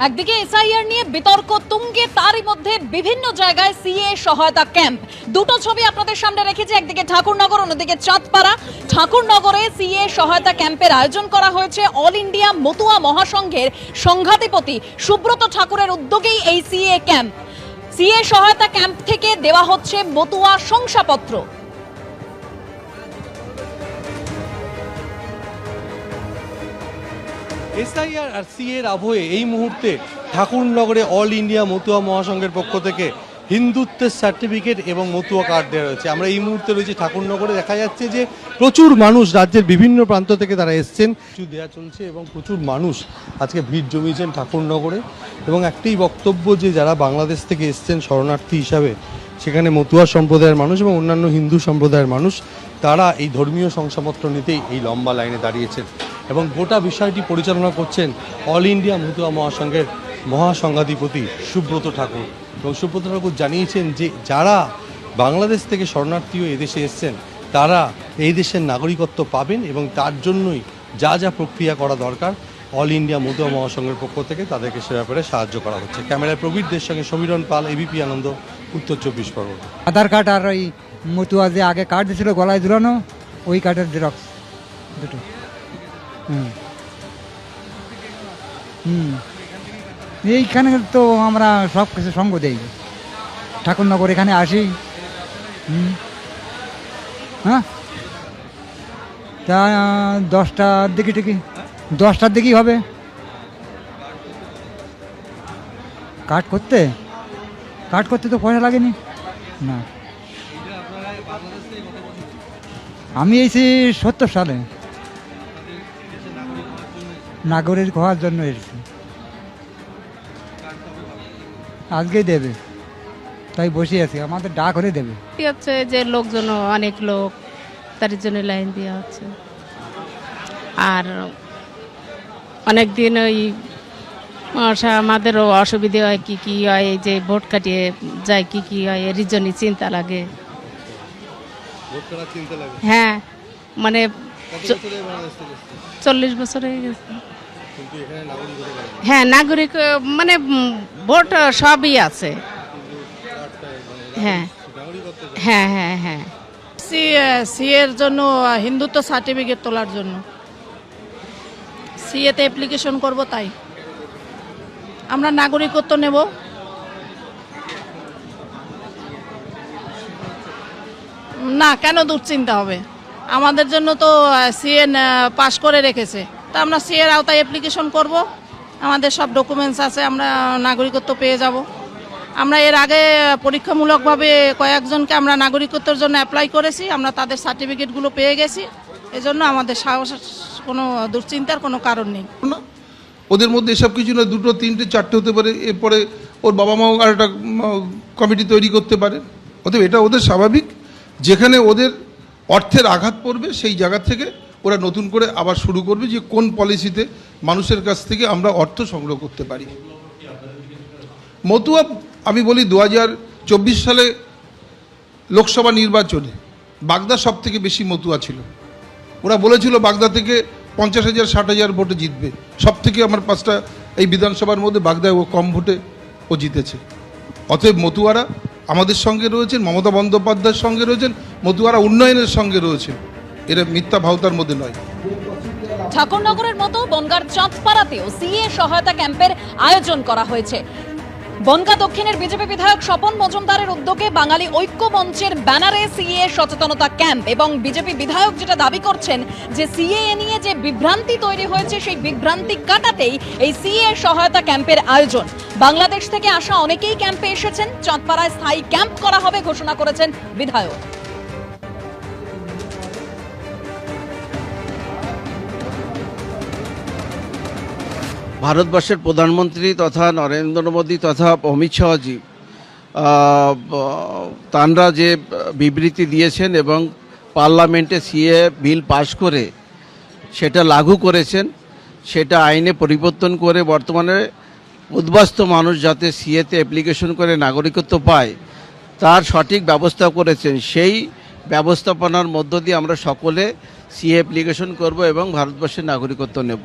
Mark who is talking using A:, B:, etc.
A: একদিকে এসআইআর নিয়ে বিতর্ক তুঙ্গে, তারই মধ্যে বিভিন্ন জায়গায় সিএ সহায়তা ক্যাম্প। দুটো ছবি আপনাদের সামনে রেখেছি, একদিকে ঠাকুরনগর, অন্যদিকে চাঁদপাড়া। ঠাকুরনগরে সিএ সহায়তা ক্যাম্পের আয়োজন করা হয়েছে অল ইন্ডিয়া মতুয়া মহাসংঘের সংঘাধিপতি সুব্রত ঠাকুরের উদ্যোগেই এই সিএ ক্যাম্প। সিএ সহায়তা ক্যাম্প থেকে দেওয়া হচ্ছে মতুয়া শংসাপত্র।
B: এসআইআর আর সিএর আবহে এই মুহূর্তে ঠাকুরনগরে অল ইন্ডিয়া মতুয়া মহাসংঘের পক্ষ থেকে হিন্দুত্বের সার্টিফিকেট এবং মতুয়া কার্ড দেওয়া রয়েছে। আমরা এই মুহূর্তে রয়েছি ঠাকুরনগরে। দেখা যাচ্ছে যে প্রচুর মানুষ রাজ্যের বিভিন্ন প্রান্ত থেকে তারা এসছেন, কিছু দেওয়া চলছে এবং প্রচুর মানুষ আজকে ভিড় জমিয়েছেন ঠাকুরনগরে। এবং একটাই বক্তব্য যে যারা বাংলাদেশ থেকে এসছেন শরণার্থী হিসাবে, সেখানে মতুয়া সম্প্রদায়ের মানুষ এবং অন্যান্য হিন্দু সম্প্রদায়ের মানুষ, তারা এই ধর্মীয় শংসাপত্র নিতেই এই লম্বা লাইনে দাঁড়িয়েছেন। এবং গোটা বিষয়টি পরিচালনা করছেন অল ইন্ডিয়া মতুয়া মহাসংঘের মহাসংঘাধিপতি সুব্রত ঠাকুর। এবং সুব্রত ঠাকুর জানিয়েছেন যে যারা বাংলাদেশ থেকে শরণার্থী হয়ে এদেশে এসছেন তারা এই দেশের নাগরিকত্ব পাবেন এবং তার জন্যই যা যা প্রক্রিয়া করা দরকার অল ইন্ডিয়া মতুয়া মহাসংঘের পক্ষ থেকে তাদেরকে সে ব্যাপারে সাহায্য করা হচ্ছে। ক্যামেরায় প্রবীরদের সঙ্গে সমীরণ পাল, এবিপি আনন্দ, উত্তর 24 পরগনা।
C: আধার কার্ড আর ওই মতুয়া যে আগে কার্ড দিয়েছিল গলায় ঝুলানো, ওই কার্ডের জেরক্স দুটো। এইখানে তো আমরা সব কিছু সঙ্গ দেই, ঠাকুরনগর এখানে আসি। হ্যাঁ, তা 10টার দিকে ঠিকই 10টার দিকেই হবে কাট করতে তো পয়সা লাগেনি না। আমি এসেছি 70 সালে, নাগরিক হওয়ার জন্য এসেছি। আজকেই দেবে, তাই বসে আছি, আমাদের ডাক হলে দেবে।
D: হচ্ছে যে লোকজন অনেক লোক, তার জন্য লাইন দেওয়া হচ্ছে। আর অনেক দিন ওই আমাদেরও অসুবিধে হয়, কি কি হয়, এই যে ভোট কাটিয়ে যায়, কি কি হয়, এর জন্যই চিন্তা লাগে। হ্যাঁ, মানে 40 বছর হয়ে গেছে। হ্যাঁ, নাগরিক মানে ভোট সবই আছে। হ্যাঁ হ্যাঁ হ্যাঁ হ্যাঁ
E: সিএর জন্য হিন্দুত্ব সার্টিফিকেট তোলার জন্য সিএতে অ্যাপ্লিকেশন করব, তাই আমরা নাগরিকত্ব নেব। না, কেন দুশ্চিন্তা হবে? আমাদের জন্য তো সিএ পাস করে রেখেছে, তা আমরা সিএর আওতায় অ্যাপ্লিকেশন করব। আমাদের সব ডকুমেন্টস আছে, আমরা নাগরিকত্ব পেয়ে যাব। আমরা এর আগে পরীক্ষামূলকভাবে কয়েকজনকে আমরা নাগরিকত্বের জন্য অ্যাপ্লাই করেছি, আমরা তাদের সার্টিফিকেটগুলো পেয়ে গেছি। এজন্য আমাদের সাহস, কোনো দুশ্চিন্তার কোনো কারণ নেই।
F: ওদের মধ্যে এসব কিছু না, 2, 3, 4 হতে পারে। এরপরে ওর বাবা মাও আর একটা কমিটি তৈরি করতে পারে। অতএব এটা ওদের স্বাভাবিক। যেখানে ওদের অর্থের আঘাত পড়বে সেই জায়গা থেকে ওরা নতুন করে আবার শুরু করবে যে কোন পলিসিতে মানুষের কাছ থেকে আমরা অর্থ সংগ্রহ করতে পারি। মতুয়া, আমি বলি 2024 সালে লোকসভা নির্বাচনে বাগদা সব থেকে বেশি মতুয়া ছিল। ওরা বলেছিল বাগদা থেকে 50,000 60,000 ভোটে জিতবে। সব থেকে আমার 5টা এই বিধানসভার মধ্যে বাগদায় ও কম ভোটে ও জিতেছে। অতএব মতুয়ারা আমাদের সঙ্গে রয়েছেন, মমতা বন্দ্যোপাধ্যায়ের সঙ্গে রয়েছেন, মতুয়ারা উন্নয়নের সঙ্গে রয়েছেন। এরা মিথ্যা ভাওতার মধ্যে নয়।
A: ঠাকুরনগরের মতো বনগাঁর চাঁদপাড়াতেও সিএ সহায়তা ক্যাম্পের আয়োজন করা হয়েছে। বনগাঁ দক্ষিণের বিজেপি বিধায়ক স্বপন মজুমদারের উদ্যোগে বাঙালি ঐক্য মঞ্চের ব্যানারে সিএ সচেতনতা ক্যাম্প। এবং বিজেপি বিধায়ক যেটা দাবি করছেন যে সিএ নিয়ে যে বিভ্রান্তি তৈরি হয়েছে, সেই বিভ্রান্তি কাটাতেই এই সিএ সহায়তা ক্যাম্পের আয়োজন। বাংলাদেশ থেকে আসা অনেকেই ক্যাম্পে এসেছেন। চাঁদপাড়ায় স্থায়ী ক্যাম্প করা হবে ঘোষণা করেছেন বিধায়ক।
G: ভারতবর্ষের প্রধানমন্ত্রী তথা নরেন্দ্র মোদী তথা অমিত শাহজি তাঁরা যে বিবৃতি দিয়েছেন এবং পার্লামেন্টে সিএ বিল পাশ করে সেটা লাগু করেছেন, সেটা আইনে পরিবর্তন করে বর্তমানে উদ্বাস্ত মানুষ যাতে সিএতে অ্যাপ্লিকেশন করে নাগরিকত্ব পায় তার সঠিক ব্যবস্থা করেছেন। সেই ব্যবস্থাপনার মধ্য দিয়ে আমরা সকলে সিএ অ্যাপ্লিকেশন করব এবং ভারতবর্ষের নাগরিকত্ব নেব।